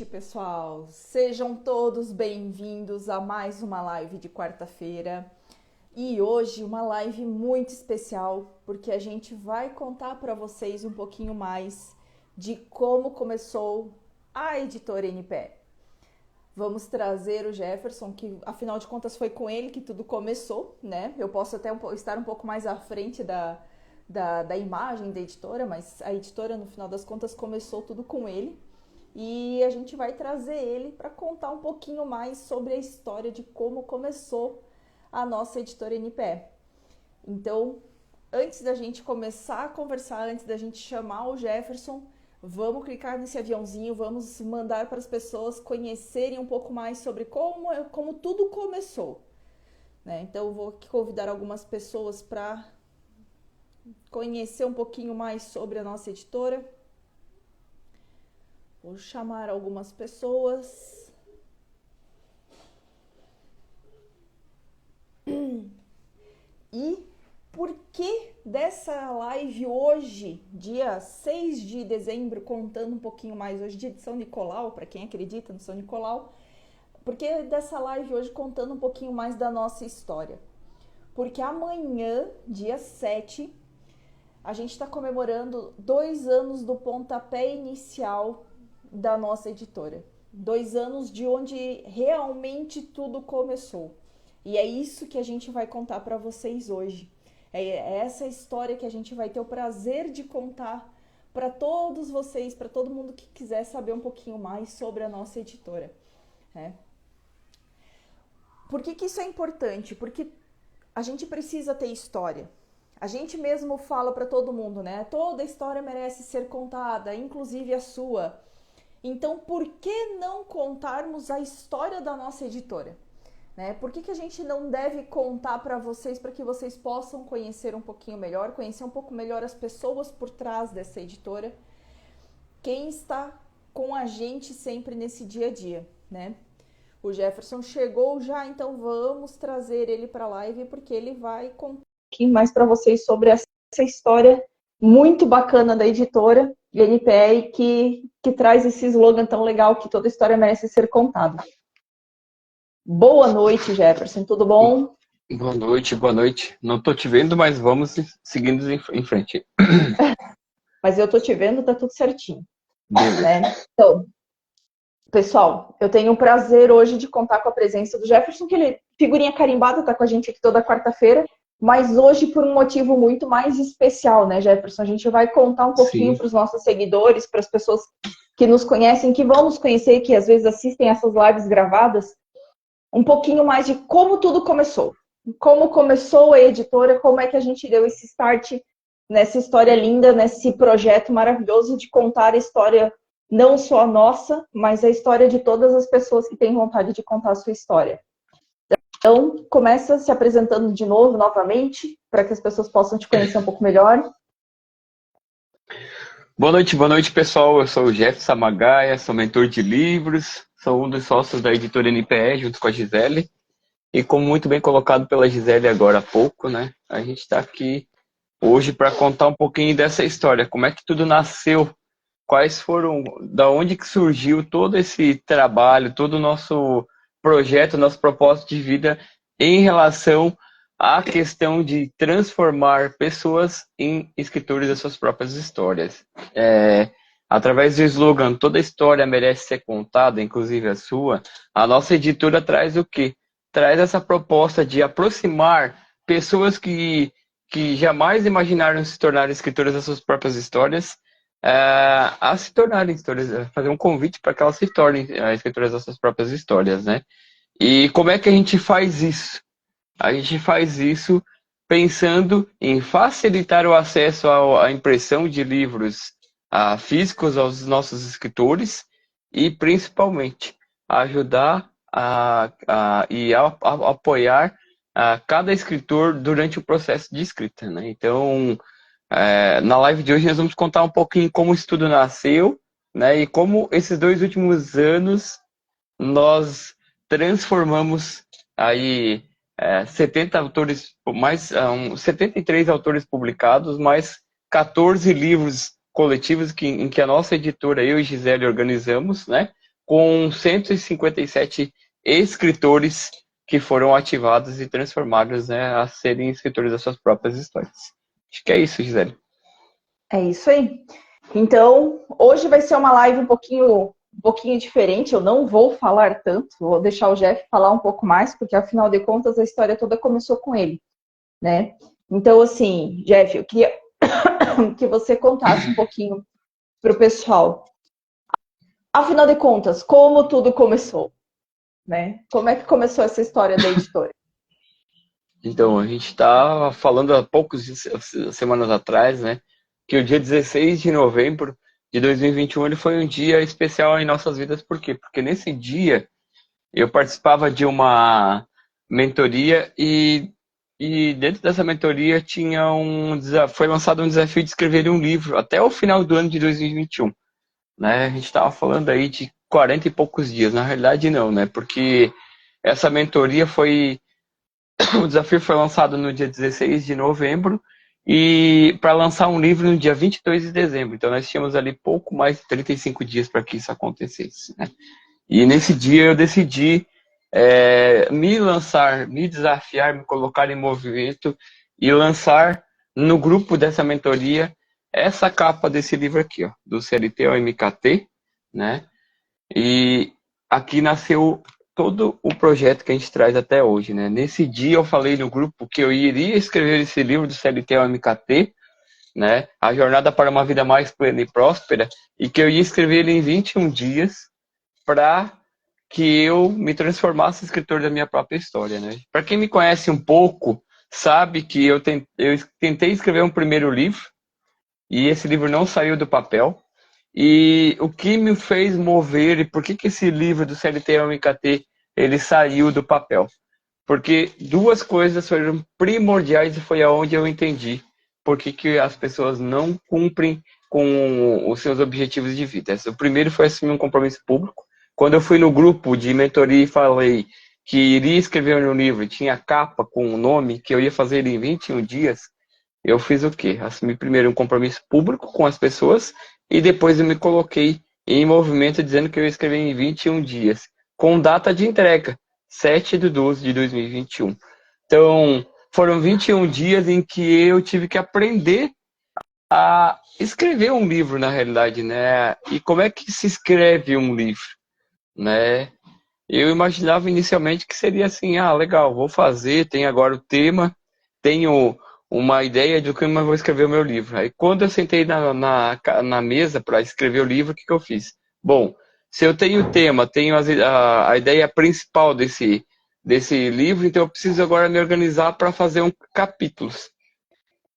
Pessoal, sejam todos bem-vindos a mais uma live de quarta-feira. E hoje uma live muito especial, porque a gente vai contar para vocês um pouquinho mais de como começou a editora NPE. Vamos trazer o Jefferson, que afinal de contas foi com ele que tudo começou, né? Eu posso até estar um pouco mais à frente da imagem da editora, mas a editora, no final das contas, começou tudo com ele. E a gente vai trazer ele para contar um pouquinho mais sobre a história de como começou a nossa editora NPE. Então, antes da gente começar a conversar, antes da gente chamar o Jefferson, vamos clicar nesse aviãozinho, vamos mandar para as pessoas conhecerem um pouco mais sobre como tudo começou, né? Então, eu vou convidar algumas pessoas para conhecer um pouquinho mais sobre a nossa editora. Vou chamar algumas pessoas. E por que dessa live hoje, dia 6 de dezembro, contando um pouquinho mais hoje, dia de São Nicolau, para quem acredita no São Nicolau, por que dessa live hoje contando um pouquinho mais da nossa história? Porque amanhã, dia 7, a gente está comemorando 2 anos do pontapé inicial da nossa editora. 2 anos de onde realmente tudo começou. E é isso que a gente vai contar para vocês hoje. É essa história que a gente vai ter o prazer de contar para todos vocês, para todo mundo que quiser saber um pouquinho mais sobre a nossa editora. Por que isso é importante? Porque a gente precisa ter história. A gente mesmo fala para todo mundo, né? Toda história merece ser contada, inclusive a sua. Então, por que não contarmos a história da nossa editora? Né? Por que a gente não deve contar para vocês, para que vocês possam conhecer um pouquinho melhor, conhecer um pouco melhor as pessoas por trás dessa editora, quem está com a gente sempre nesse dia a dia, né? O Jefferson chegou já, então vamos trazer ele para a live, porque ele vai contar um pouquinho mais para vocês sobre essa história muito bacana da editora NPE que traz esse slogan tão legal que toda história merece ser contada. Boa noite, Jefferson, tudo bom? Boa noite, boa noite. Não tô te vendo, mas vamos seguindo em frente. Mas eu tô te vendo, tá tudo certinho. Beleza. Né? Então, pessoal, eu tenho o prazer hoje de contar com a presença do Jefferson, que ele, figurinha carimbada, tá com a gente aqui toda quarta-feira, mas hoje por um motivo muito mais especial, né, Jefferson? A gente vai contar um pouquinho para os nossos seguidores, para as pessoas que nos conhecem, que vão nos conhecer, que às vezes assistem essas lives gravadas, um pouquinho mais de como tudo começou. Como começou a editora, como é que a gente deu esse start nessa história linda, nesse projeto maravilhoso de contar a história não só a nossa, mas a história de todas as pessoas que têm vontade de contar a sua história. Então, começa se apresentando de novo, novamente, para que as pessoas possam te conhecer um pouco melhor. Boa noite, pessoal. Eu sou o Jeff Samagaia, sou mentor de livros, sou um dos sócios da editora NPE, junto com a Gisele. E como muito bem colocado pela Gisele agora há pouco, né? A gente está aqui hoje para contar um pouquinho dessa história, como é que tudo nasceu, quais foram, da onde que surgiu todo esse trabalho, todo o nosso projeto, nosso propósito de vida em relação à questão de transformar pessoas em escritores das suas próprias histórias. Através do slogan "Toda história merece ser contada", inclusive a sua, a nossa editora traz o quê? Traz essa proposta de aproximar pessoas que jamais imaginaram se tornar escritoras das suas próprias histórias, a se tornarem escritoras, fazer um convite para que elas se tornem escritoras das suas próprias histórias, né? E como é que a gente faz isso? A gente faz isso pensando em facilitar o acesso à impressão de livros físicos aos nossos escritores e, principalmente, ajudar e apoiar cada escritor durante o processo de escrita, né? Então, na live de hoje nós vamos contar um pouquinho como isso tudo nasceu, né? E como esses 2 últimos anos nós transformamos aí 70 autores, mais 73 autores publicados, mais 14 livros coletivos em que a nossa editora, eu e Gisele, organizamos, né? com 157 escritores que foram ativados e transformados, né, a serem escritores das suas próprias histórias. Acho que é isso, Gisele. É isso aí. Então, hoje vai ser uma live um pouquinho diferente. Eu não vou falar tanto, vou deixar o Jeff falar um pouco mais, porque afinal de contas a história toda começou com ele, né? Então, assim, Jeff, eu queria que você contasse um pouquinho para o pessoal. Afinal de contas, como tudo começou, né? Como é que começou essa história da editora? Então, a gente está falando há poucas semanas atrás, né, que o dia 16 de novembro de 2021 ele foi um dia especial em nossas vidas. Por quê? Porque nesse dia eu participava de uma mentoria e dentro dessa mentoria foi lançado um desafio de escrever um livro até o final do ano de 2021. Né? A gente estava falando aí de 40 e poucos dias. Na realidade, não, né? Porque essa mentoria foi... O desafio foi lançado no dia 16 de novembro e para lançar um livro no dia 22 de dezembro. Então, nós tínhamos ali pouco mais de 35 dias para que isso acontecesse, né? E nesse dia eu decidi me lançar, me desafiar, me colocar em movimento e lançar no grupo dessa mentoria essa capa desse livro aqui, ó, do CLT ao MKT, né? E aqui nasceu todo o projeto que a gente traz até hoje, né? Nesse dia eu falei no grupo que eu iria escrever esse livro do CLT ao MKT, né? A Jornada para uma Vida Mais Plena e Próspera, e que eu ia escrever ele em 21 dias para que eu me transformasse em escritor da minha própria história, né? Para quem me conhece um pouco, sabe que eu tentei escrever um primeiro livro e esse livro não saiu do papel. E o que me fez mover e por que esse livro do CLT ao MKT ele saiu do papel? Porque duas coisas foram primordiais e foi aonde eu entendi por que as pessoas não cumprem com os seus objetivos de vida. O primeiro foi assumir um compromisso público. Quando eu fui no grupo de mentoria e falei que iria escrever um livro, tinha capa com o nome, que eu ia fazer ele em 21 dias, eu fiz o quê? Assumi primeiro um compromisso público com as pessoas e depois eu me coloquei em movimento dizendo que eu ia escrever em 21 dias, com data de entrega, 7/12/2021. Então, foram 21 dias em que eu tive que aprender a escrever um livro, na realidade, né? E como é que se escreve um livro, né? Eu imaginava inicialmente que seria assim, legal, vou fazer, tenho agora o tema, tenho uma ideia de como eu vou escrever o meu livro. Aí quando eu sentei na mesa para escrever o livro, o que eu fiz? Bom, se eu tenho o tema, tenho a ideia principal desse livro, então eu preciso agora me organizar para fazer capítulos.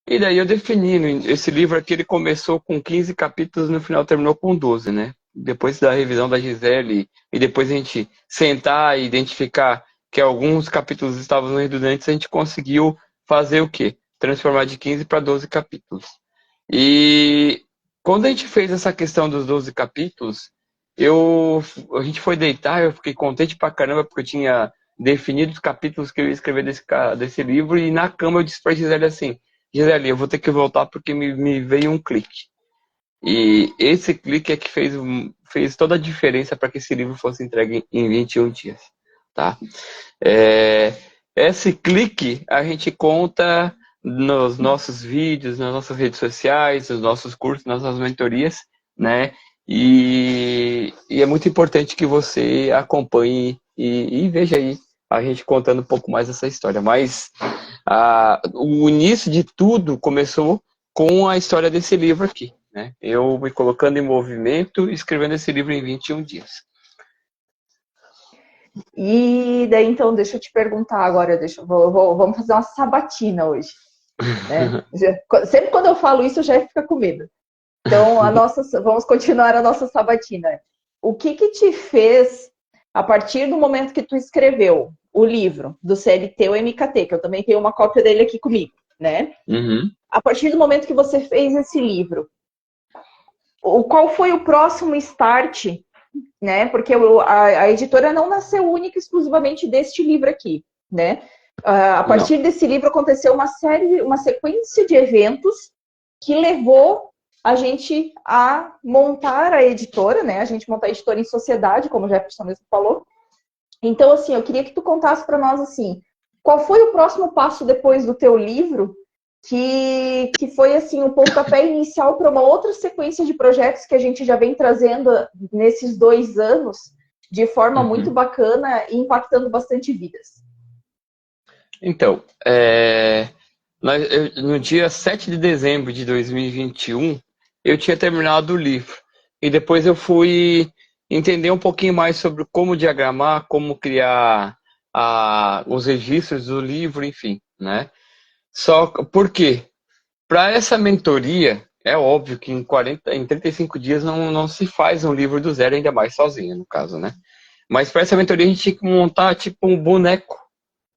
E daí eu defini, esse livro aqui ele começou com 15 capítulos, no final terminou com 12, né? Depois da revisão da Gisele e depois a gente sentar e identificar que alguns capítulos estavam redundantes, a gente conseguiu fazer o quê? Transformar de 15 para 12 capítulos. E quando a gente fez essa questão dos 12 capítulos, a gente foi deitar, eu fiquei contente pra caramba porque eu tinha definido os capítulos que eu ia escrever desse livro e na cama eu disse pra Gisele assim, Gisele, eu vou ter que voltar porque me veio um clique. E esse clique é que fez toda a diferença para que esse livro fosse entregue em 21 dias. Tá? Esse clique a gente conta nos nossos vídeos, nas nossas redes sociais, nos nossos cursos, nas nossas mentorias, né? E é muito importante que você acompanhe e veja aí a gente contando um pouco mais essa história. Mas o início de tudo começou com a história desse livro aqui, né? Eu me colocando em movimento e escrevendo esse livro em 21 dias. E daí, então, deixa eu te perguntar agora, vamos fazer uma sabatina hoje, né? Sempre quando eu falo isso, eu já fico com medo. Então, vamos continuar a nossa sabatina. O que te fez, a partir do momento que tu escreveu o livro do CLT, o MKT, que eu também tenho uma cópia dele aqui comigo, né? Uhum. A partir do momento que você fez esse livro, qual foi o próximo start, né? Porque a editora não nasceu única e exclusivamente deste livro aqui, né? A partir desse livro aconteceu uma sequência de eventos que levou a gente a montar a editora, né? A gente montar a editora em sociedade, como o Jefferson mesmo falou. Então, assim, eu queria que tu contasse para nós, assim, qual foi o próximo passo depois do teu livro, que foi, assim, o pontapé inicial para uma outra sequência de projetos que a gente já vem trazendo nesses 2 anos, de forma muito Uhum. bacana e impactando bastante vidas. Então, no dia 7 de dezembro de 2021, eu tinha terminado o livro. E depois eu fui entender um pouquinho mais sobre como diagramar, como criar os registros do livro, enfim, né? Só por quê? Para essa mentoria, é óbvio que em 35 dias não se faz um livro do zero, ainda mais sozinho, no caso, né? Mas para essa mentoria a gente tinha que montar tipo um boneco,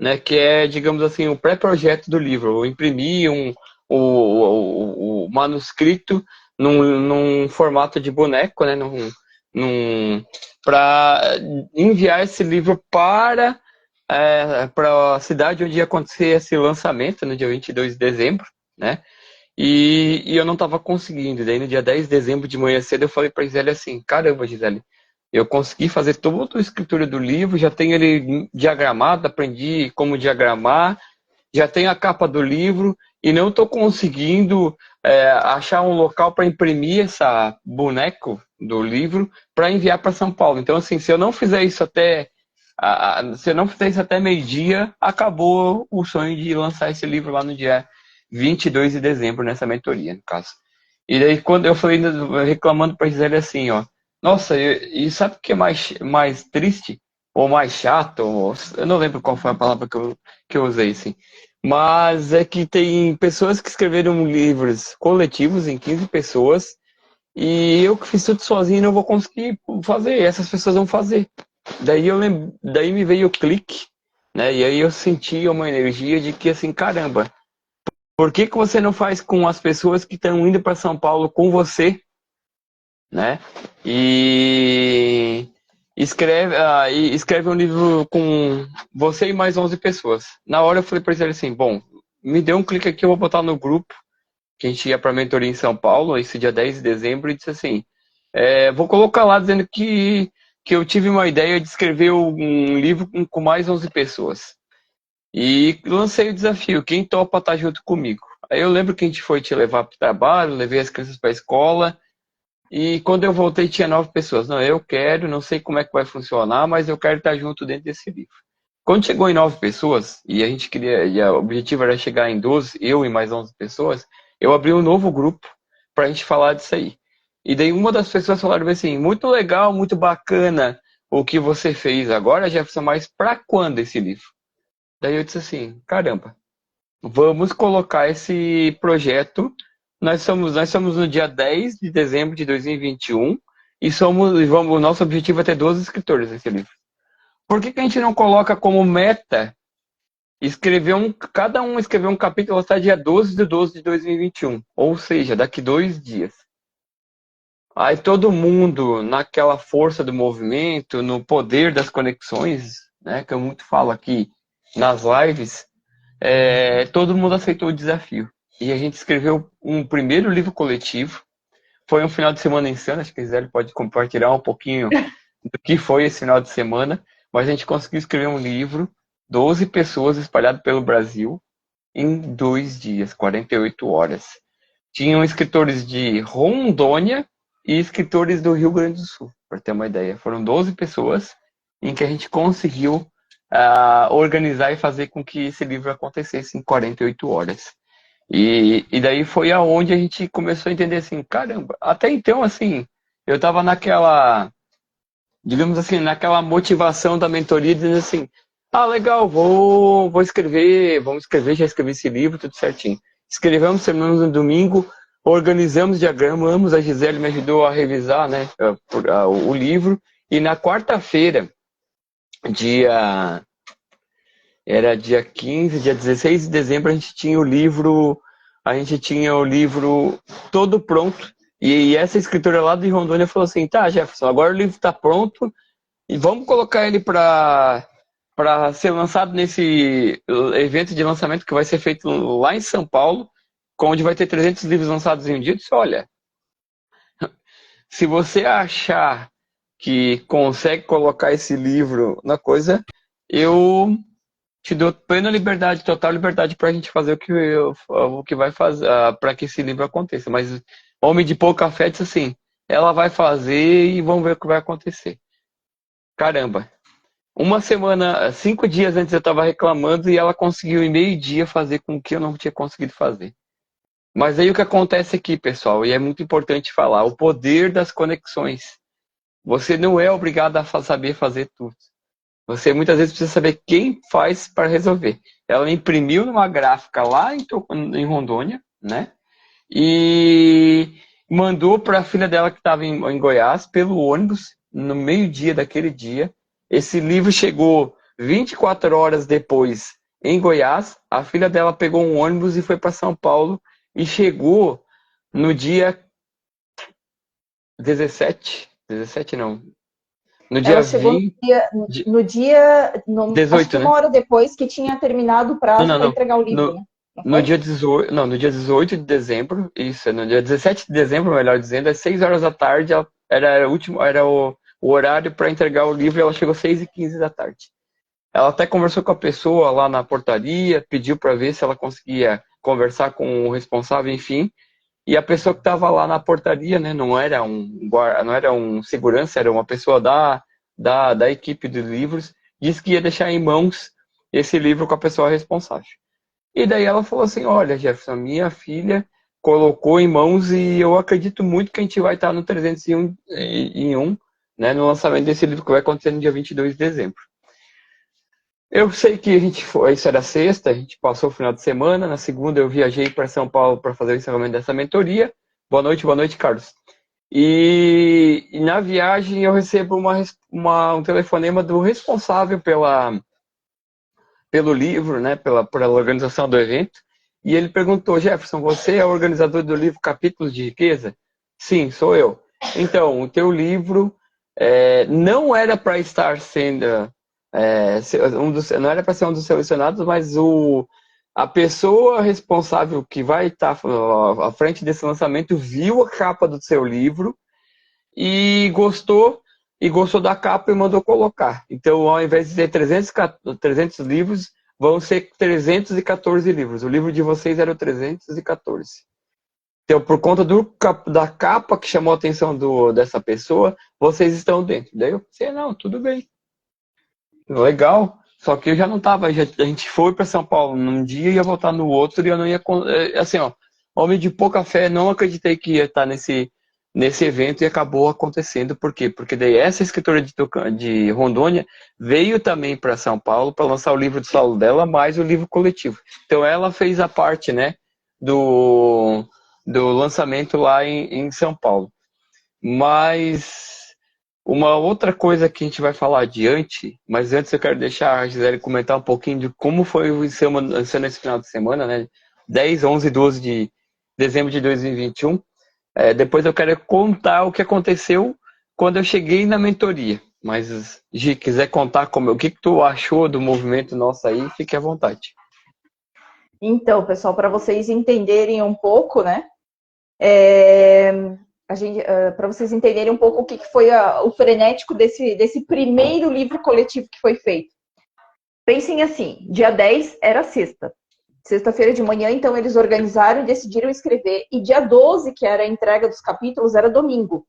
né? Que é, digamos assim, o pré-projeto do livro. Eu imprimi o manuscrito num formato de boneco, né? Para enviar esse livro para a cidade onde ia acontecer esse lançamento, no dia 22 de dezembro, né? E eu não estava conseguindo. Daí no dia 10 de dezembro de manhã cedo eu falei para Gisele assim, caramba, Gisele, eu consegui fazer toda a escritura do livro, já tenho ele diagramado, aprendi como diagramar, já tenho a capa do livro e não estou conseguindo achar um local para imprimir essa boneco do livro para enviar para São Paulo. Então, assim, se eu não fizer isso até meio-dia, acabou o sonho de lançar esse livro lá no dia 22 de dezembro, nessa mentoria, no caso. E daí, quando eu falei, reclamando para Gisele assim, ó, nossa, e sabe o que é mais triste? Ou mais chato? Eu não lembro qual foi a palavra que eu usei, assim. Mas é que tem pessoas que escreveram livros coletivos em 15 pessoas e eu que fiz tudo sozinho não vou conseguir fazer, essas pessoas vão fazer. Daí me veio o clique, né? E aí eu senti uma energia de que assim, caramba, por que você não faz com as pessoas que estão indo para São Paulo com você, né? E escreve um livro com você e mais 11 pessoas. Na hora eu falei para ele assim, bom, me dê um clique aqui, eu vou botar no grupo que a gente ia para a mentoria em São Paulo, esse dia 10 de dezembro, e disse assim, vou colocar lá dizendo que eu tive uma ideia de escrever um livro com mais 11 pessoas. E lancei o desafio, quem topa estar junto comigo? Aí eu lembro que a gente foi te levar para o trabalho, levei as crianças para a escola, e quando eu voltei tinha 9 pessoas. Não, eu quero, não sei como é que vai funcionar, mas eu quero estar junto dentro desse livro. Quando chegou em 9 pessoas, e a gente queria, e o objetivo era chegar em 12, eu e mais 11 pessoas, eu abri um novo grupo para a gente falar disso aí. E daí uma das pessoas falaram assim, muito legal, muito bacana o que você fez agora, Jefferson, mas para quando esse livro? Daí eu disse assim, caramba, vamos colocar esse projeto. Nós somos no dia 10 de dezembro de 2021 o nosso objetivo é ter 12 escritores nesse livro. Por que a gente não coloca como meta cada um escrever um capítulo até dia 12 de 12 de 2021? Ou seja, daqui 2 dias. Aí todo mundo, naquela força do movimento, no poder das conexões, né, que eu muito falo aqui nas lives, todo mundo aceitou o desafio. E a gente escreveu um primeiro livro coletivo. Foi um final de semana insano, acho que a Gisele pode compartilhar um pouquinho do que foi esse final de semana. Mas a gente conseguiu escrever um livro, 12 pessoas espalhadas pelo Brasil, em 2 dias, 48 horas. Tinham escritores de Rondônia e escritores do Rio Grande do Sul, para ter uma ideia. Foram 12 pessoas em que a gente conseguiu organizar e fazer com que esse livro acontecesse em 48 horas. E daí foi aonde a gente começou a entender assim, caramba, até então, assim, eu estava digamos assim, naquela motivação da mentoria, dizendo assim, legal, vou escrever, vamos escrever, já escrevi esse livro, tudo certinho. Escrevemos, terminamos no domingo, organizamos diagramamos, a Gisele me ajudou a revisar, né, o livro, e na quarta-feira, dia era dia 15, dia 16 de dezembro, a gente tinha o livro todo pronto. E essa escritora lá de Rondônia falou assim, tá, Jefferson, agora o livro está pronto e vamos colocar ele para ser lançado nesse evento de lançamento que vai ser feito lá em São Paulo, onde vai ter 300 livros lançados em um dia. Eu disse, olha, Se você achar que consegue colocar esse livro na coisa, eu te dou plena liberdade, total liberdade para a gente fazer o que vai fazer, para que esse livro aconteça. Mas Homem de Pouca Fé disse assim, ela vai fazer e vamos ver o que vai acontecer. Caramba. Uma semana, 5 dias antes eu estava reclamando e ela conseguiu em meio-dia fazer com que eu não tinha conseguido fazer. Mas aí o que acontece aqui, pessoal, e é muito importante falar, o poder das conexões. Você não é obrigado a saber fazer tudo. Você muitas vezes precisa saber quem faz para resolver. Ela imprimiu numa gráfica lá em Rondônia, né? E mandou para a filha dela que estava em Goiás pelo ônibus no meio-dia daquele dia. Esse livro chegou 24 horas depois em Goiás. A filha dela pegou um ônibus e foi para São Paulo e chegou no dia 17 não, no dia Ela chegou 20, acho 18, que uma né? hora depois que tinha terminado o Não, prazo não, para não. entregar o livro, No, né? Não no foi? dia 18, não, no dia 18 de dezembro, isso, no dia 17 de dezembro, melhor dizendo, às 6 horas da tarde, era o horário para entregar o livro e ela chegou às 6h15 da tarde. Ela até conversou com a pessoa lá na portaria, pediu para ver se ela conseguia conversar com o responsável, enfim. E a pessoa que estava lá na portaria, né, não era um segurança, era uma pessoa da equipe de livros, disse que ia deixar em mãos esse livro com a pessoa responsável. E daí ela falou assim, olha, Jefferson, minha filha colocou em mãos e eu acredito muito que a gente vai estar no 301, né, no lançamento desse livro que vai acontecer no dia 22 de dezembro. Eu sei que a gente foi, isso era sexta, a gente passou o final de semana, na segunda eu viajei para São Paulo para fazer o encerramento dessa mentoria. Boa noite, Carlos. E na viagem eu recebo um telefonema do responsável pelo livro, né, pela organização do evento, e ele perguntou, Jefferson, você é o organizador do livro Capítulos de Riqueza? Sim, sou eu. Então, o teu livro não era para estar sendo não era para ser um dos selecionados, mas a pessoa responsável que vai estar à frente desse lançamento viu a capa do seu livro e gostou da capa e mandou colocar. Então, ao invés de ter 300 livros, vão ser 314 livros. O livro de vocês era o 314. Então, por conta da capa que chamou a atenção dessa pessoa, vocês estão dentro. Daí eu pensei, não, tudo bem. Legal. Só que eu já não estava. A gente foi para São Paulo num dia e ia voltar no outro e eu não ia. Assim, ó, homem de pouca fé, não acreditei que ia estar nesse evento e acabou acontecendo. Por quê? Porque daí essa escritora de Rondônia veio também para São Paulo para lançar o livro de solo dela, mais o livro coletivo. Então ela fez a parte, né, do lançamento lá em São Paulo. Mas uma outra coisa que a gente vai falar adiante, mas antes eu quero deixar a Gisele comentar um pouquinho de como foi o ensaio esse final de semana, né? 10, 11 e 12 de dezembro de 2021. Depois eu quero contar o que aconteceu quando eu cheguei na mentoria. Mas, Gi, quiser contar o que tu achou do movimento nosso aí, fique à vontade. Então, pessoal, para vocês entenderem um pouco, né? Para vocês entenderem um pouco o que foi o frenético desse primeiro livro coletivo que foi feito. Pensem assim, dia 10 era sexta-feira de manhã, então eles organizaram e decidiram escrever, e dia 12, que era a entrega dos capítulos, era domingo.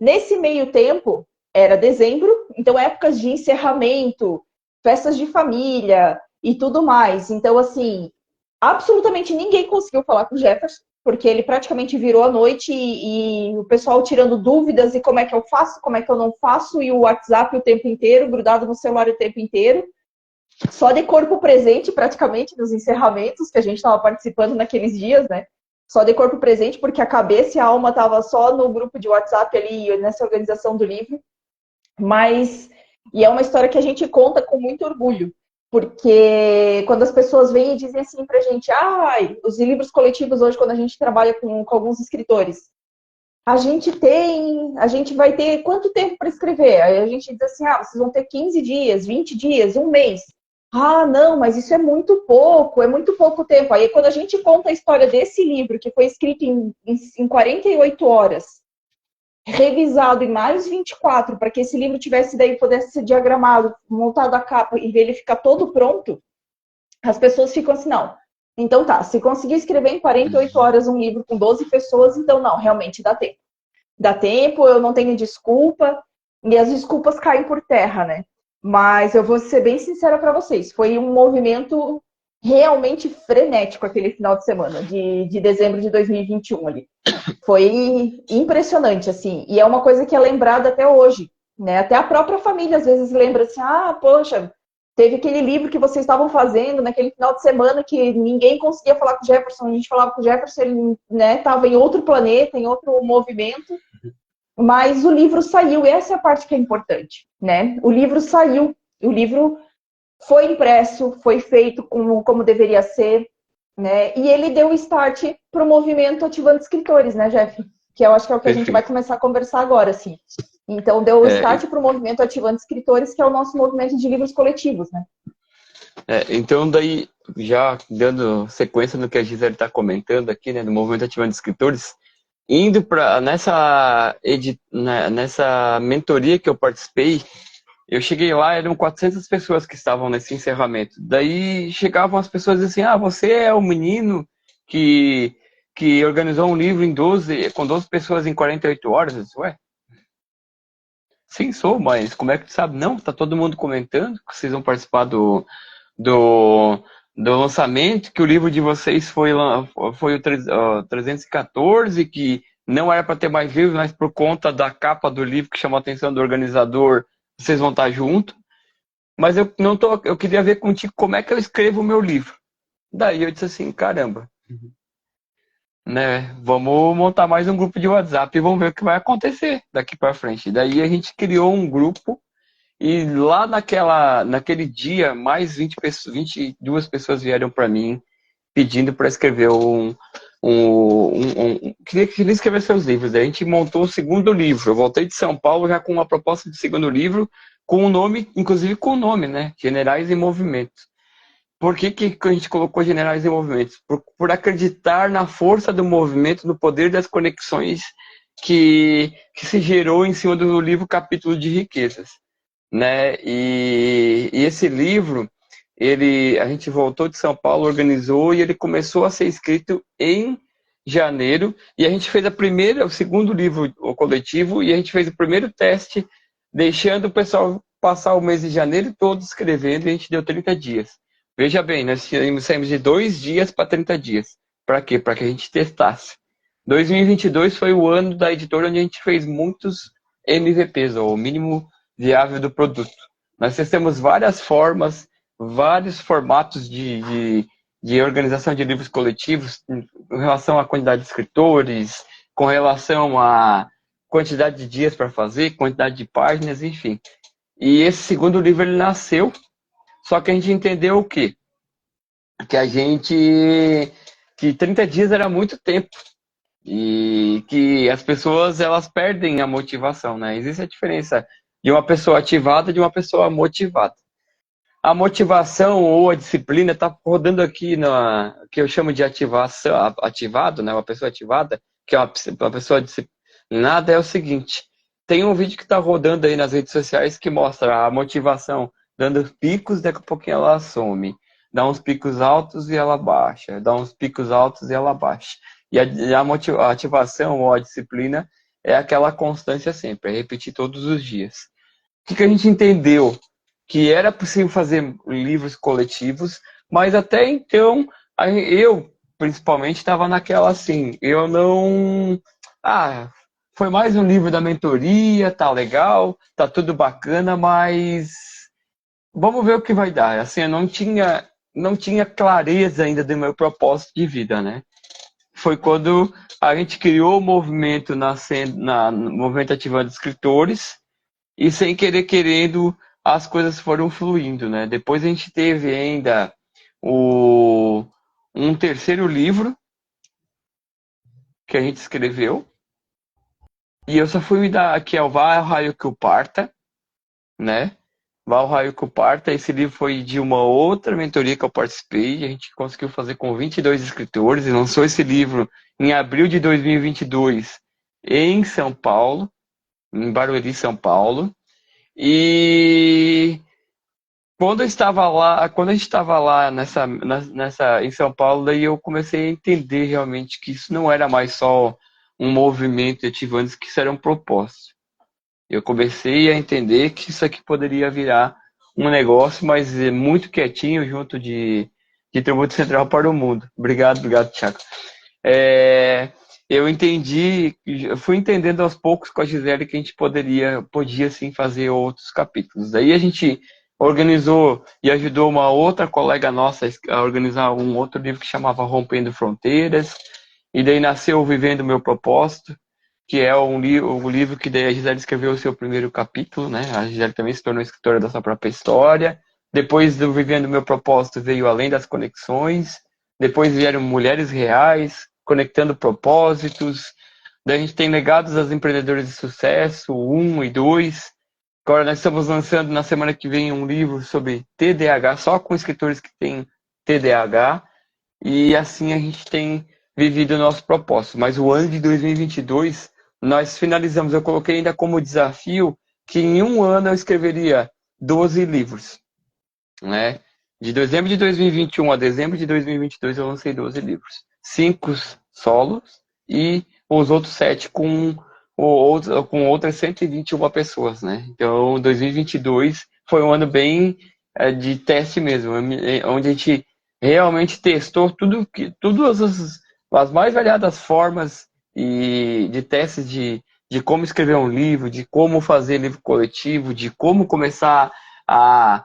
Nesse meio tempo, era dezembro, então épocas de encerramento, festas de família e tudo mais. Então, assim, absolutamente ninguém conseguiu falar com o Jefferson, porque ele praticamente virou a noite e o pessoal tirando dúvidas e como é que eu faço, como é que eu não faço, e o WhatsApp o tempo inteiro, grudado no celular o tempo inteiro. Só de corpo presente, praticamente, nos encerramentos que a gente estava participando naqueles dias, né? Só de corpo presente, porque a cabeça e a alma estavam só no grupo de WhatsApp ali, nessa organização do livro. E é uma história que a gente conta com muito orgulho, porque quando as pessoas vêm e dizem assim pra gente, os livros coletivos hoje, quando a gente trabalha com alguns escritores, a gente vai ter quanto tempo para escrever? Aí a gente diz assim, vocês vão ter 15 dias, 20 dias, um mês. Não, mas isso é muito pouco tempo. Aí quando a gente conta a história desse livro, que foi escrito em 48 horas, revisado em mais 24, para que esse livro tivesse daí, pudesse ser diagramado, montado a capa e ele ficar todo pronto, as pessoas ficam assim, não. Então tá, se conseguir escrever em 48 horas um livro com 12 pessoas, então não, realmente dá tempo. Dá tempo, eu não tenho desculpa, e as desculpas caem por terra, né? Mas eu vou ser bem sincera para vocês, foi um movimento realmente frenético aquele final de semana, de dezembro de 2021 ali. Foi impressionante, assim, e é uma coisa que é lembrada até hoje, né? Até a própria família às vezes lembra assim, ah, poxa, teve aquele livro que vocês estavam fazendo naquele final de semana que ninguém conseguia falar com o Jefferson, a gente falava com o Jefferson, ele, né, estava em outro planeta, em outro movimento, mas o livro saiu, e essa é a parte que é importante, né? O livro saiu, o livro foi impresso, foi feito como deveria ser, né? E ele deu start para o movimento Ativando Escritores, né, Jeff? Que eu acho que é o que a gente vai Perfeito. começar a conversar agora, assim. Então, deu É, start para o movimento Ativando Escritores, que é o nosso movimento de livros coletivos, né? então, daí, já dando sequência no que a Gisele está comentando aqui, né, do Movimento Ativando Escritores, indo para nessa mentoria que eu participei, eu cheguei lá, eram 400 pessoas que estavam nesse encerramento. Daí chegavam as pessoas e assim, ah, você é o menino que, que organizou um livro com 12 pessoas em 48 horas? Eu disse, ué, sim, sou, mas como é que tu sabe? Não, tá todo mundo comentando que vocês vão participar do, do lançamento, que o livro de vocês foi o 314, que não era para ter mais livros, mas por conta da capa do livro que chamou a atenção do organizador, vocês vão estar junto. Mas eu não tô, eu queria ver contigo como é que eu escrevo o meu livro. Daí eu disse assim, caramba, né? Vamos montar mais um grupo de WhatsApp e vamos ver o que vai acontecer daqui para frente. Daí a gente criou um grupo e lá naquele dia, mais 22 pessoas vieram para mim pedindo para escrever queria escrever seus livros. Daí a gente montou o segundo livro. Eu voltei de São Paulo já com uma proposta de segundo livro, com o nome, inclusive com o nome, né? Generais em Movimento. Por que a gente colocou Generais em Movimento? Por acreditar na força do movimento, no poder das conexões que se gerou em cima do livro Capítulo de Riquezas, né? E esse livro, a gente voltou de São Paulo, organizou e ele começou a ser escrito em janeiro. E a gente fez o segundo livro, o coletivo, e a gente fez o primeiro teste, deixando o pessoal passar o mês de janeiro todo escrevendo, e a gente deu 30 dias. Veja bem, nós saímos de 2 dias para 30 dias. Para quê? Para que a gente testasse. 2022 foi o ano da editora onde a gente fez muitos MVPs, ou mínimo viável do produto. Nós temos várias formas, vários formatos de organização de livros coletivos com relação à quantidade de escritores, com relação à quantidade de dias para fazer, quantidade de páginas, enfim. E esse segundo livro ele nasceu, só que a gente entendeu o quê? Que 30 dias era muito tempo e que as pessoas elas perdem a motivação, né? Existe a diferença de uma pessoa ativada e de uma pessoa motivada. A motivação ou a disciplina está rodando aqui na que eu chamo de ativação, ativado, né? Uma pessoa ativada, que é uma pessoa disciplinada, é o seguinte: tem um vídeo que está rodando aí nas redes sociais que mostra a motivação dando picos, daqui a pouquinho ela some. Dá uns picos altos e ela baixa. Dá uns picos altos e ela baixa. E a ativação ou a disciplina é aquela constância sempre, é repetir todos os dias. O que a gente entendeu? Que era possível fazer livros coletivos, mas até então, eu principalmente estava naquela assim, eu não... Ah, foi mais um livro da mentoria, tá legal, tá tudo bacana, mas vamos ver o que vai dar. Assim, eu não tinha clareza ainda do meu propósito de vida, né? Foi quando a gente criou o movimento no Movimento Ativando Escritores, e sem querer querendo as coisas foram fluindo, né? Depois a gente teve ainda um terceiro livro que a gente escreveu, e eu só fui me dar, que é o Vá ao Raio que o Parta, né? Vá ao Raio que o Parta, esse livro foi de uma outra mentoria que eu participei, a gente conseguiu fazer com 22 escritores, e lançou esse livro em abril de 2022 em São Paulo. em Barueri, São Paulo. E quando a gente estava lá em São Paulo, daí eu comecei a entender realmente que isso não era mais só um movimento de ativantes, que isso era um propósito. Eu comecei a entender que isso aqui poderia virar um negócio, mas muito quietinho, junto de Tributo Central para o Mundo. Obrigado, Thiago. É, eu fui entendendo aos poucos com a Gisele que a gente podia sim fazer outros capítulos. Aí a gente organizou e ajudou uma outra colega nossa a organizar um outro livro que chamava Rompendo Fronteiras, e daí nasceu o Vivendo o Meu Propósito, que é o livro que daí a Gisele escreveu o seu primeiro capítulo, né? A Gisele também se tornou escritora da sua própria história. Depois do Vivendo o Meu Propósito veio Além das Conexões. Depois vieram Mulheres Reais, Conectando Propósitos. Daí a gente tem Legados das Empreendedoras de Sucesso, 1 e 2. Agora nós estamos lançando na semana que vem um livro sobre TDAH, só com escritores que têm TDAH. E assim a gente tem vivido o nosso propósito. Mas o ano de 2022, nós finalizamos. Eu coloquei ainda como desafio que em um ano eu escreveria 12 livros, né? De dezembro de 2021 a dezembro de 2022 eu lancei 12 livros. 5 solos e os outros 7 com outras 121 pessoas, né? Então 2022 foi um ano bem de teste mesmo, onde a gente realmente testou todas as mais variadas formas de testes de como escrever um livro, de como fazer livro coletivo, de como começar a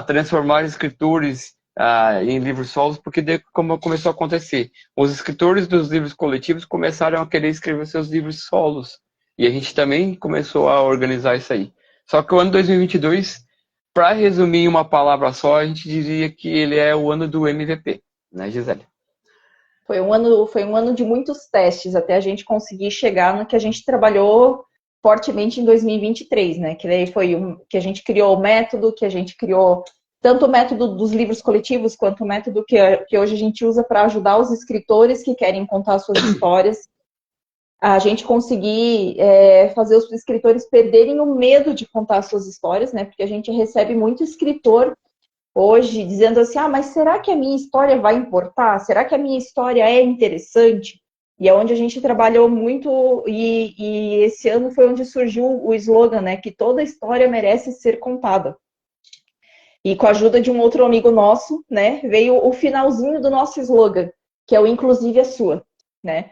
transformar escritores em livros solos, porque como começou a acontecer, os escritores dos livros coletivos começaram a querer escrever seus livros solos, e a gente também começou a organizar isso aí. Só que o ano 2022, para resumir em uma palavra só, a gente diria que ele é o ano do MVP, né, Gisele? Foi um ano de muitos testes até a gente conseguir chegar no que a gente trabalhou fortemente em 2023, né? Que daí foi que a gente criou o método, que a gente criou tanto o método dos livros coletivos quanto o método que hoje a gente usa para ajudar os escritores que querem contar suas histórias. A gente conseguir fazer os escritores perderem o medo de contar suas histórias, né? Porque a gente recebe muito escritor hoje dizendo assim, mas será que a minha história vai importar? Será que a minha história é interessante? E é onde a gente trabalhou muito, e esse ano foi onde surgiu o slogan, né? Que toda história merece ser contada. E com a ajuda de um outro amigo nosso, né? Veio o finalzinho do nosso slogan, que é o Inclusive a Sua, né?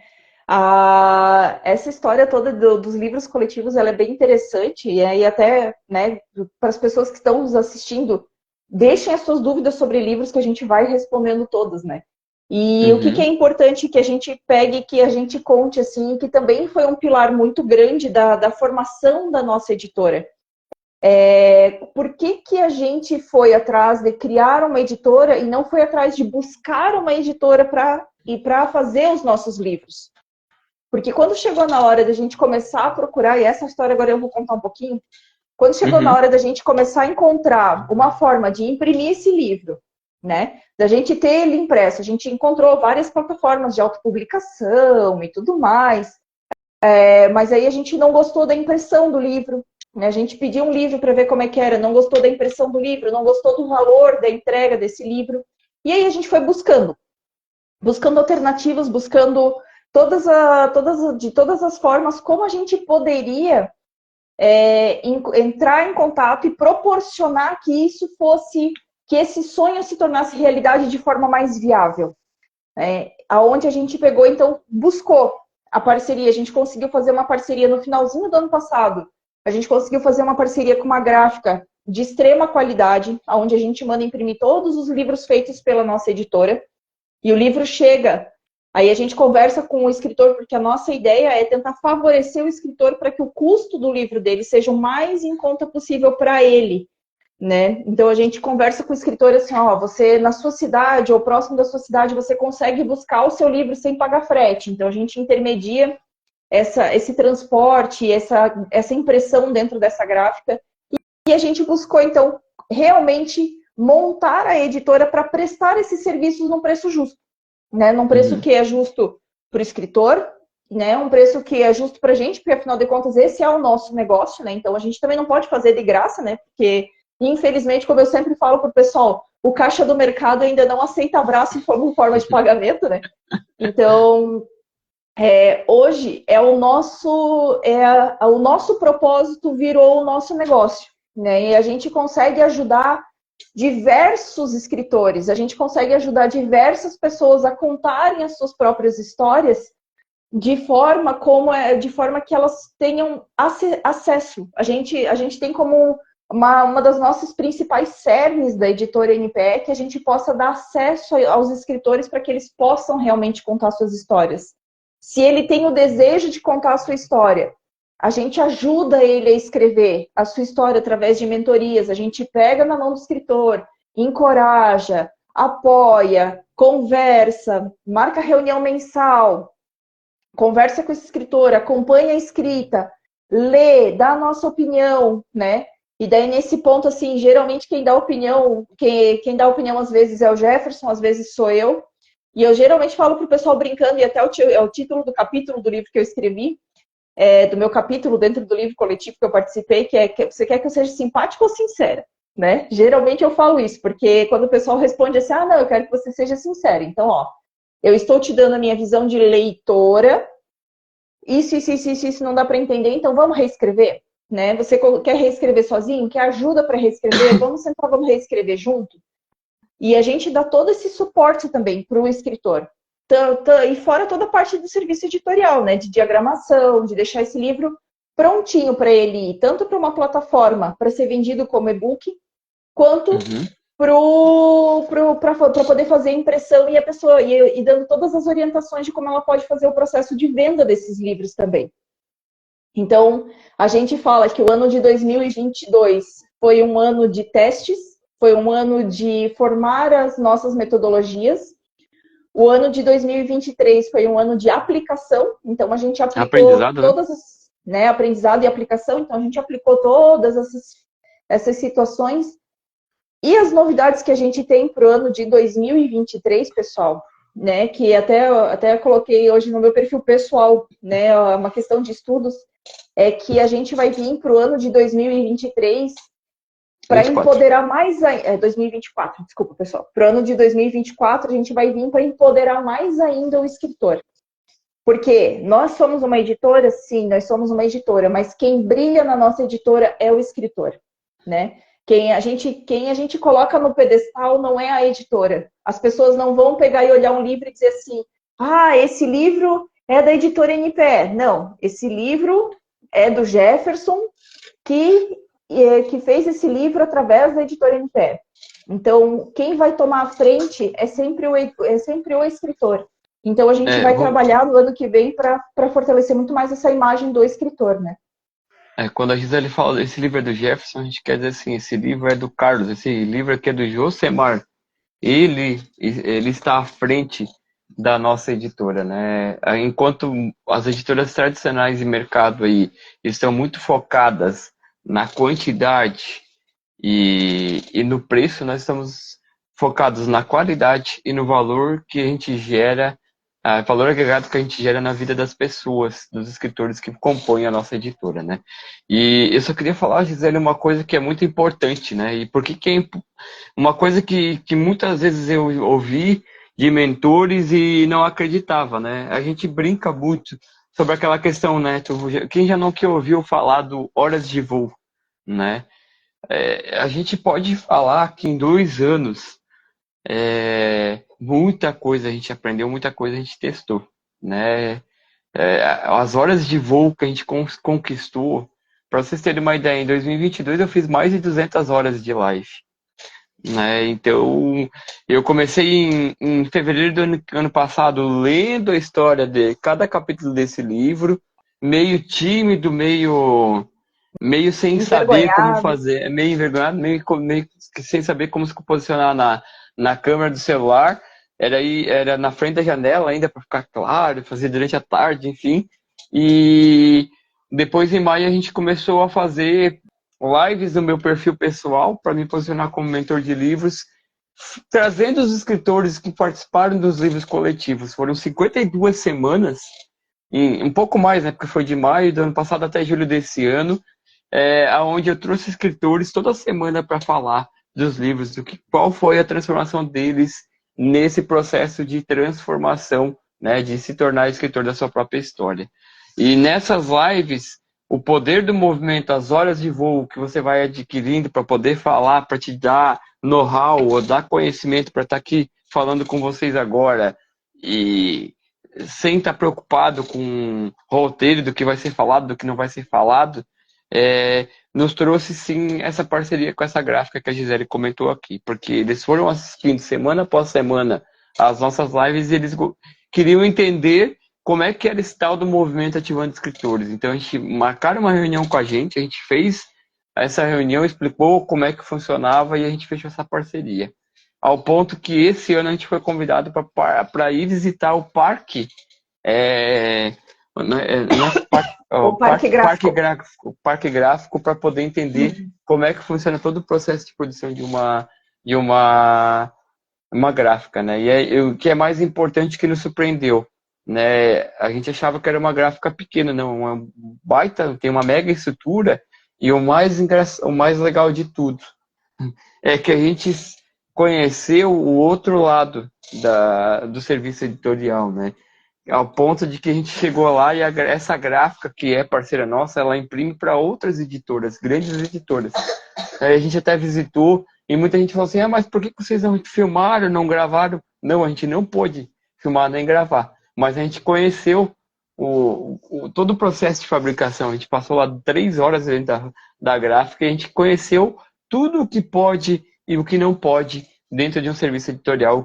Essa história toda dos livros coletivos, ela é bem interessante, e aí até, né, para as pessoas que estão nos assistindo, deixem as suas dúvidas sobre livros que a gente vai respondendo todas, né? E o que é importante que a gente pegue, que a gente conte, assim, que também foi um pilar muito grande da formação da nossa editora. Por que a gente foi atrás de criar uma editora e não foi atrás de buscar uma editora para fazer os nossos livros? Porque quando chegou na hora da gente começar a procurar, e essa história agora eu vou contar um pouquinho, quando chegou na hora da gente começar a encontrar uma forma de imprimir esse livro, né? Da gente ter ele impresso, a gente encontrou várias plataformas de autopublicação e tudo mais, mas aí a gente não gostou da impressão do livro, né? A gente pediu um livro para ver como é que era, não gostou da impressão do livro, não gostou do valor da entrega desse livro, e aí a gente foi buscando alternativas, buscando de todas as formas como a gente poderia entrar em contato e proporcionar que que esse sonho se tornasse realidade de forma mais viável. Aonde a gente pegou, então, buscou a parceria. A gente conseguiu fazer uma parceria no finalzinho do ano passado. A gente conseguiu fazer uma parceria com uma gráfica de extrema qualidade, onde a gente manda imprimir todos os livros feitos pela nossa editora. E o livro chega. Aí a gente conversa com o escritor, porque a nossa ideia é tentar favorecer o escritor para que o custo do livro dele seja o mais em conta possível para ele, né? Então a gente conversa com o escritor assim, você na sua cidade ou próximo da sua cidade, você consegue buscar o seu livro sem pagar frete. Então a gente intermedia esse transporte, essa impressão dentro dessa gráfica. E a gente buscou, então, realmente montar a editora para prestar esses serviços num preço justo. Né, num preço que é justo para o escritor, né? Um preço que é justo pra gente, porque afinal de contas esse é o nosso negócio, né? Então a gente também não pode fazer de graça, né? Porque, infelizmente, como eu sempre falo pro pessoal, o caixa do mercado ainda não aceita abraço como forma de pagamento, né? Então, hoje o nosso propósito virou o nosso negócio, né? E a gente consegue ajudar diversos escritores, a gente consegue ajudar diversas pessoas a contarem as suas próprias histórias de forma que elas tenham acesso. A gente tem como uma das nossas principais cernes da editora NPE que a gente possa dar acesso aos escritores para que eles possam realmente contar suas histórias. Se ele tem o desejo de contar a sua história, a gente ajuda ele a escrever a sua história através de mentorias, a gente pega na mão do escritor, encoraja, apoia, conversa, marca reunião mensal, conversa com esse escritor, acompanha a escrita, lê, dá a nossa opinião, né? E daí, nesse ponto, assim, geralmente quem dá opinião, quem dá opinião às vezes é o Jefferson, às vezes sou eu. E eu geralmente falo pro pessoal brincando, e até o título do capítulo do livro que eu escrevi, do meu capítulo dentro do livro coletivo que eu participei, que você quer que eu seja simpática ou sincera? Né? Geralmente eu falo isso, porque quando o pessoal responde assim, não, eu quero que você seja sincera. Então, eu estou te dando a minha visão de leitora, isso não dá para entender, então vamos reescrever, né? Você quer reescrever sozinho? Quer ajuda para reescrever? Vamos sentar, vamos reescrever junto? E a gente dá todo esse suporte também para o escritor. E fora toda a parte do serviço editorial, né? De diagramação, de deixar esse livro prontinho para ele ir, tanto para uma plataforma para ser vendido como e-book, quanto para poder fazer a impressão e a pessoa e dando todas as orientações de como ela pode fazer o processo de venda desses livros também. Então, a gente fala que o ano de 2022 foi um ano de testes, foi um ano de formar as nossas metodologias. O ano de 2023 foi um ano de aplicação, então a gente aplicou Aprendizado, né? todas as, né, aprendizado e aplicação, então a gente aplicou todas essas situações. E as novidades que a gente tem para o ano de 2023, pessoal, né, que até coloquei hoje no meu perfil pessoal, né, uma questão de estudos, é que a gente vai vir para o ano de 2023 para 24. empoderar mais ainda. 2024, desculpa, pessoal. Para o ano de 2024, a gente vai vir para empoderar mais ainda o escritor. Porque nós somos uma editora, sim, nós somos uma editora, mas quem brilha na nossa editora é o escritor, né? Quem a gente coloca no pedestal não é a editora. As pessoas não vão pegar e olhar um livro e dizer assim, esse livro é da editora NPE. Não, esse livro é do Jefferson, que fez esse livro através da editora NPE. Então, quem vai tomar a frente é sempre o escritor. Então, a gente vai trabalhar no ano que vem para fortalecer muito mais essa imagem do escritor, né? Quando a Gisele fala esse livro é do Jefferson, a gente quer dizer assim, esse livro é do Carlos, esse livro aqui é do Josemar. Ele está à frente da nossa editora, né? Enquanto as editoras tradicionais de mercado aí estão muito focadas na quantidade e no preço, nós estamos focados na qualidade e no valor que a gente gera, valor agregado que a gente gera na vida das pessoas, dos escritores que compõem a nossa editora, né? E eu só queria falar, Gisele, uma coisa que é muito importante, né? E por que é uma coisa que muitas vezes eu ouvi de mentores e não acreditava, né? A gente brinca muito sobre aquela questão, né? Quem já não que ouviu falar do horas de voo, né? A gente pode falar que em 2 anos muita coisa a gente aprendeu, muita coisa a gente testou, né? As horas de voo que a gente conquistou, para vocês terem uma ideia, em 2022 eu fiz mais de 200 horas de live, né? Então, eu comecei em fevereiro do ano passado lendo a história de cada capítulo desse livro, meio tímido, meio sem saber como Envergonhado. fazer, meio envergonhado, meio que sem saber como se posicionar na câmera do celular. Era na frente da janela ainda para ficar claro, fazer durante a tarde, enfim. E depois em maio a gente começou a fazer lives no meu perfil pessoal para me posicionar como mentor de livros, trazendo os escritores que participaram dos livros coletivos. Foram 52 semanas um pouco mais, né? Porque foi de maio do ano passado até julho desse ano, onde eu trouxe escritores toda semana para falar dos livros, qual foi a transformação deles nesse processo de transformação, né? De se tornar escritor da sua própria história. E nessas lives, o poder do movimento, as horas de voo que você vai adquirindo para poder falar, para te dar know-how ou dar conhecimento para estar aqui falando com vocês agora e sem estar preocupado com o roteiro do que vai ser falado, do que não vai ser falado, nos trouxe sim essa parceria com essa gráfica que a Gisele comentou aqui, porque eles foram assistindo semana após semana as nossas lives e eles queriam entender como é que era esse tal do movimento Ativando Escritores. Então a gente marcaram uma reunião com a gente fez essa reunião, explicou como é que funcionava e a gente fechou essa parceria. Ao ponto que esse ano a gente foi convidado para ir visitar o parque, o parque gráfico para poder entender como é que funciona todo o processo de produção de uma gráfica, né? E o que é mais importante que nos surpreendeu, né? A gente achava que era uma gráfica pequena, não, uma baita, tem uma mega estrutura e o mais legal de tudo é que a gente conheceu o outro lado do serviço editorial, né? Ao ponto de que a gente chegou lá e essa gráfica, que é parceira nossa, ela imprime para outras editoras, grandes editoras. Aí a gente até visitou e muita gente falou assim, mas por que vocês não filmaram, não gravaram? Não, a gente não pôde filmar nem gravar, mas a gente conheceu todo o processo de fabricação. A gente passou lá 3 horas dentro da gráfica e a gente conheceu tudo o que pode e o que não pode dentro de um serviço editorial.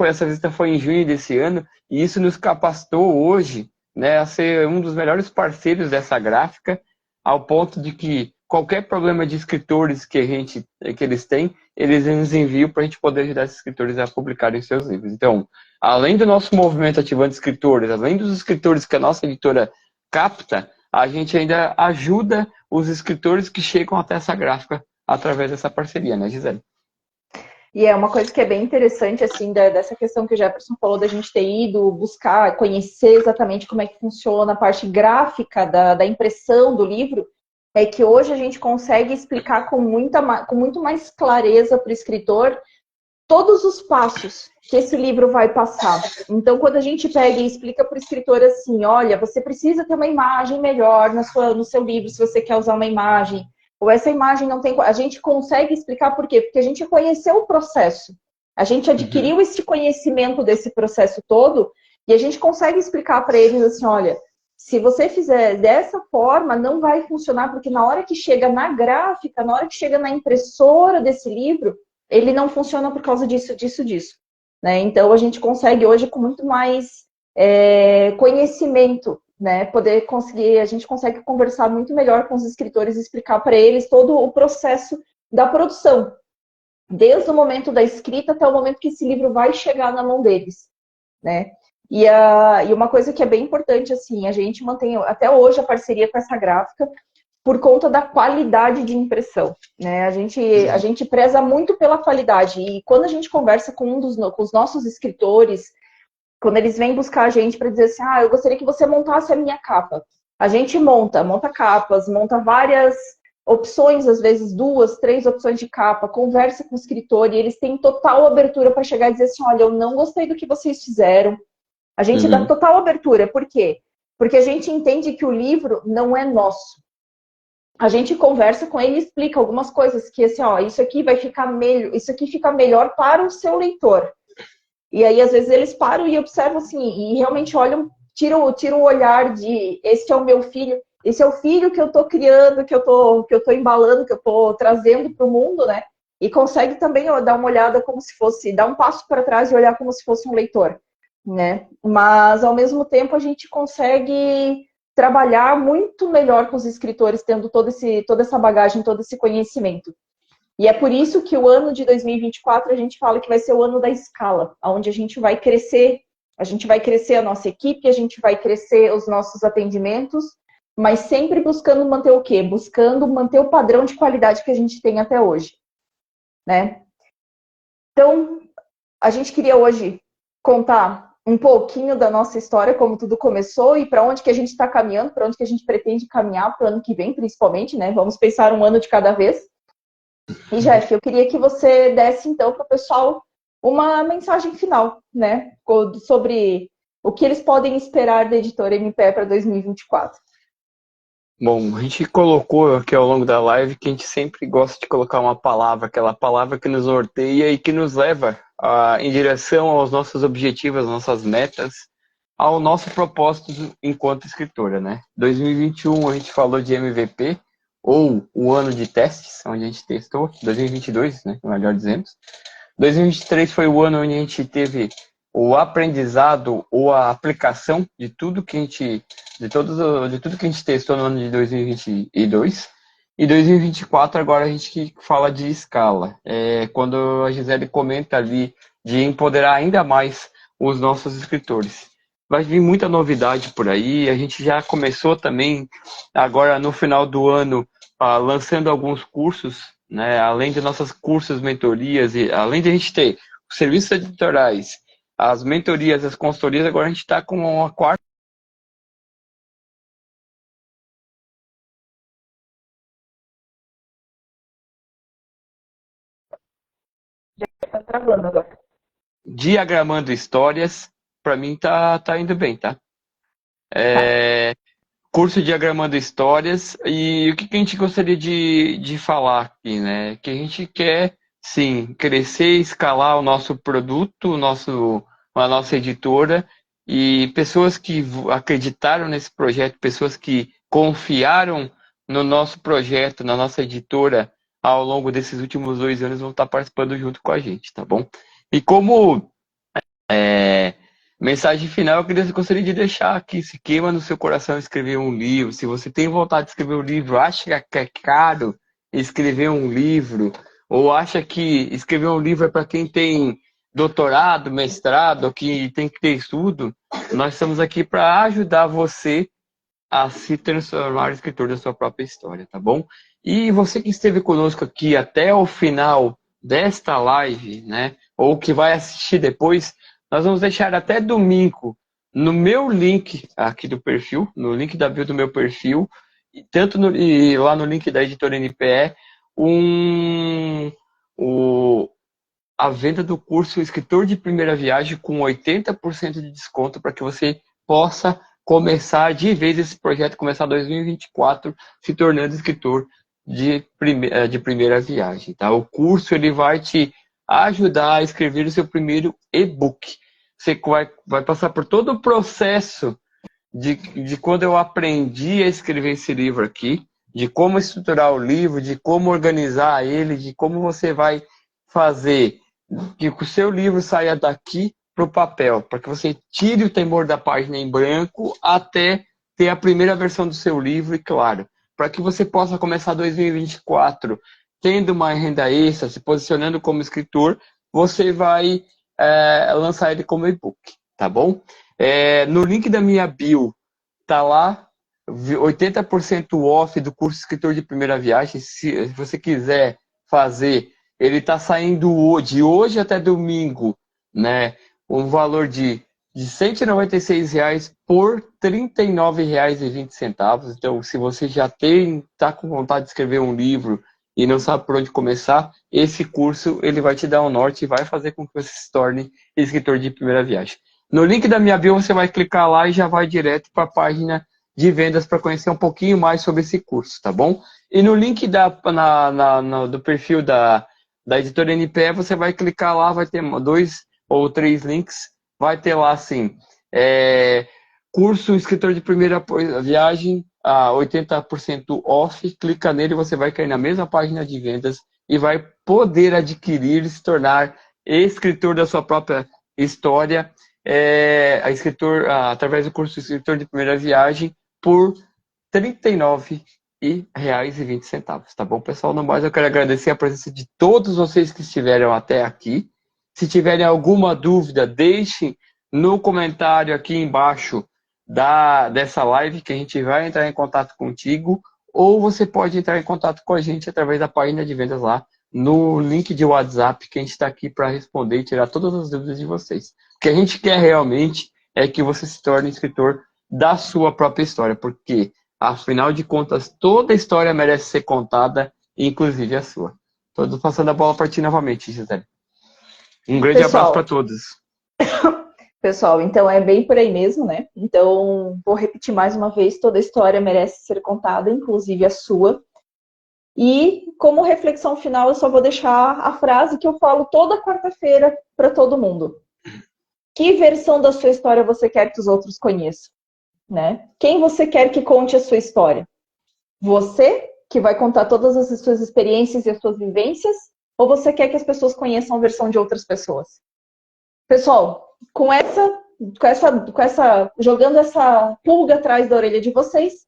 Essa visita foi em junho desse ano e isso nos capacitou hoje, né, a ser um dos melhores parceiros dessa gráfica, ao ponto de que qualquer problema de escritores que eles têm, eles nos enviam para a gente poder ajudar esses escritores a publicarem seus livros. Então, além do nosso movimento Ativando Escritores, além dos escritores que a nossa editora capta, a gente ainda ajuda os escritores que chegam até essa gráfica através dessa parceria, né, Gisele? E é uma coisa que é bem interessante, assim, dessa questão que o Jefferson falou, da gente ter ido buscar, conhecer exatamente como é que funciona a parte gráfica da impressão do livro, é que hoje a gente consegue explicar com muito mais clareza para o escritor todos os passos que esse livro vai passar. Então, quando a gente pega e explica para o escritor assim, olha, você precisa ter uma imagem melhor no seu livro, se você quer usar uma imagem, ou essa imagem não tem... A gente consegue explicar por quê? Porque a gente conheceu o processo. A gente adquiriu esse conhecimento desse processo todo e a gente consegue explicar para eles assim, olha, se você fizer dessa forma, não vai funcionar, porque na hora que chega na gráfica, na hora que chega na impressora desse livro, ele não funciona por causa disso. Né? Então, a gente consegue hoje, com muito mais conhecimento, né, a gente consegue conversar muito melhor com os escritores e explicar para eles todo o processo da produção, desde o momento da escrita até o momento que esse livro vai chegar na mão deles, né? E uma coisa que é bem importante, assim, a gente mantém até hoje a parceria com essa gráfica por conta da qualidade de impressão, né? A gente preza muito pela qualidade e quando a gente conversa com com os nossos escritores, quando eles vêm buscar a gente para dizer assim, eu gostaria que você montasse a minha capa. A gente monta capas, monta várias opções, às vezes 2, 3 opções de capa, conversa com o escritor e eles têm total abertura para chegar e dizer assim, olha, eu não gostei do que vocês fizeram. A gente dá total abertura. Por quê? Porque a gente entende que o livro não é nosso. A gente conversa com ele e explica algumas coisas que assim, isso aqui vai ficar isso aqui fica melhor para o seu leitor. E aí, às vezes, eles param e observam assim, e realmente olham, tiram o olhar de esse é o meu filho, esse é o filho que eu tô criando, que eu tô embalando, que eu tô trazendo para o mundo, né? E consegue também dar uma olhada como se fosse, dar um passo para trás e olhar como se fosse um leitor, né? Mas, ao mesmo tempo, a gente consegue trabalhar muito melhor com os escritores, tendo toda essa bagagem, todo esse conhecimento. E é por isso que o ano de 2024 a gente fala que vai ser o ano da escala, onde a gente vai crescer a nossa equipe, a gente vai crescer os nossos atendimentos, mas sempre buscando manter o quê? Buscando manter o padrão de qualidade que a gente tem até hoje, né? Então, a gente queria hoje contar um pouquinho da nossa história, como tudo começou e para onde que a gente está caminhando, para onde que a gente pretende caminhar para o ano que vem, principalmente, né? Vamos pensar um ano de cada vez. E, Jeff, eu queria que você desse, então, para o pessoal uma mensagem final, né? Sobre o que eles podem esperar da editora MPE para 2024. Bom, a gente colocou aqui ao longo da live que a gente sempre gosta de colocar uma palavra, aquela palavra que nos norteia e que nos leva em direção aos nossos objetivos, às nossas metas, ao nosso propósito enquanto escritora, né? 2021 a gente falou de MVP, ou o ano de testes, onde a gente testou, 2022, né? Melhor dizendo. 2023 foi o ano onde a gente teve o aprendizado ou a aplicação de tudo que a gente, de tudo que a gente testou no ano de 2022. E 2024 agora a gente fala de escala. Quando a Gisele comenta ali de empoderar ainda mais os nossos escritores. Vai vir muita novidade por aí. A gente já começou também agora no final do ano lançando alguns cursos, né? Além de nossos cursos, mentorias, e além de a gente ter os serviços editoriais, as mentorias, as consultorias, agora a gente está com uma quarta. Está travando agora. Diagramando histórias, para mim tá indo bem, tá? Tá. Curso Diagramando Histórias, e o que a gente gostaria de falar aqui, né? Que a gente quer, sim, crescer, escalar o nosso produto, a nossa editora, e pessoas que acreditaram nesse projeto, pessoas que confiaram no nosso projeto, na nossa editora, ao longo desses últimos 2 anos, vão estar participando junto com a gente, tá bom? E como mensagem final, gostaria de deixar aqui, se queima no seu coração escrever um livro, se você tem vontade de escrever um livro, acha que é caro escrever um livro, ou acha que escrever um livro é para quem tem doutorado, mestrado, que tem que ter estudo, nós estamos aqui para ajudar você a se transformar em escritor da sua própria história, tá bom? E você que esteve conosco aqui até o final desta live, né, ou que vai assistir depois, nós vamos deixar até domingo no meu link aqui do perfil, no link da bio do meu perfil, e lá no link da editora NPE, a venda do curso Escritor de Primeira Viagem com 80% de desconto para que você possa começar de vez esse projeto, começar 2024 se tornando escritor de primeira viagem. Tá? O curso ele vai te ajudar a escrever o seu primeiro e-book. Você vai passar por todo o processo de quando eu aprendi a escrever esse livro aqui, de como estruturar o livro, de como organizar ele, de como você vai fazer que o seu livro saia daqui para o papel, para que você tire o temor da página em branco até ter a primeira versão do seu livro, e claro, para que você possa começar 2024 tendo uma renda extra, se posicionando como escritor, você vai lançar ele como e-book, tá bom? No link da minha bio, tá lá 80% off do curso Escritor de Primeira Viagem. Se você quiser fazer, ele está saindo de hoje até domingo, né? Um valor de R$ 196 por R$ 39,20. Então, se você já está com vontade de escrever um livro e não sabe por onde começar, esse curso ele vai te dar um norte e vai fazer com que você se torne escritor de primeira viagem. No link da minha bio, você vai clicar lá e já vai direto para a página de vendas para conhecer um pouquinho mais sobre esse curso, tá bom? E no link do perfil da editora NPE, você vai clicar lá, vai ter 2 ou 3 links, vai ter lá assim, curso escritor de primeira viagem, 80% off, clica nele, você vai cair na mesma página de vendas e vai poder adquirir e se tornar escritor da sua própria história, através do curso Escritor de Primeira Viagem, por R$ 39,20, tá bom, pessoal? No mais, eu quero agradecer a presença de todos vocês que estiveram até aqui. Se tiverem alguma dúvida, deixem no comentário aqui embaixo dessa live, que a gente vai entrar em contato contigo, ou você pode entrar em contato com a gente através da página de vendas lá no link de WhatsApp, que a gente está aqui para responder e tirar todas as dúvidas de vocês. O que a gente quer realmente é que você se torne escritor da sua própria história, porque, afinal de contas, toda história merece ser contada, inclusive a sua. Estou passando a bola para ti novamente, Gisele. Um grande abraço para todos. Pessoal, então é bem por aí mesmo, né? Então, vou repetir mais uma vez, toda história merece ser contada, inclusive a sua. E, como reflexão final, eu só vou deixar a frase que eu falo toda quarta-feira para todo mundo. Que versão da sua história você quer que os outros conheçam? Né? Quem você quer que conte a sua história? Você, que vai contar todas as suas experiências e as suas vivências? Ou você quer que as pessoas conheçam a versão de outras pessoas? Pessoal, jogando essa pulga atrás da orelha de vocês,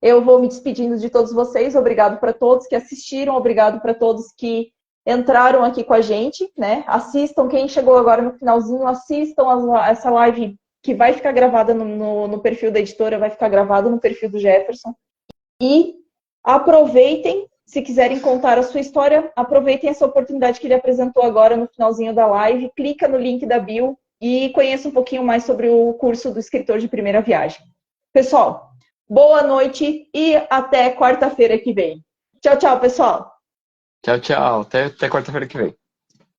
eu vou me despedindo de todos vocês. Obrigado para todos que assistiram, obrigado para todos que entraram aqui com a gente, né? Assistam, quem chegou agora no finalzinho, assistam essa live que vai ficar gravada no perfil da editora, vai ficar gravada no perfil do Jefferson. E aproveitem, se quiserem contar a sua história, aproveitem essa oportunidade que ele apresentou agora no finalzinho da live, clica no link da bio e conheça um pouquinho mais sobre o curso do escritor de primeira viagem. Pessoal, boa noite e até quarta-feira que vem. Tchau, tchau, pessoal. Tchau, tchau. Até quarta-feira que vem.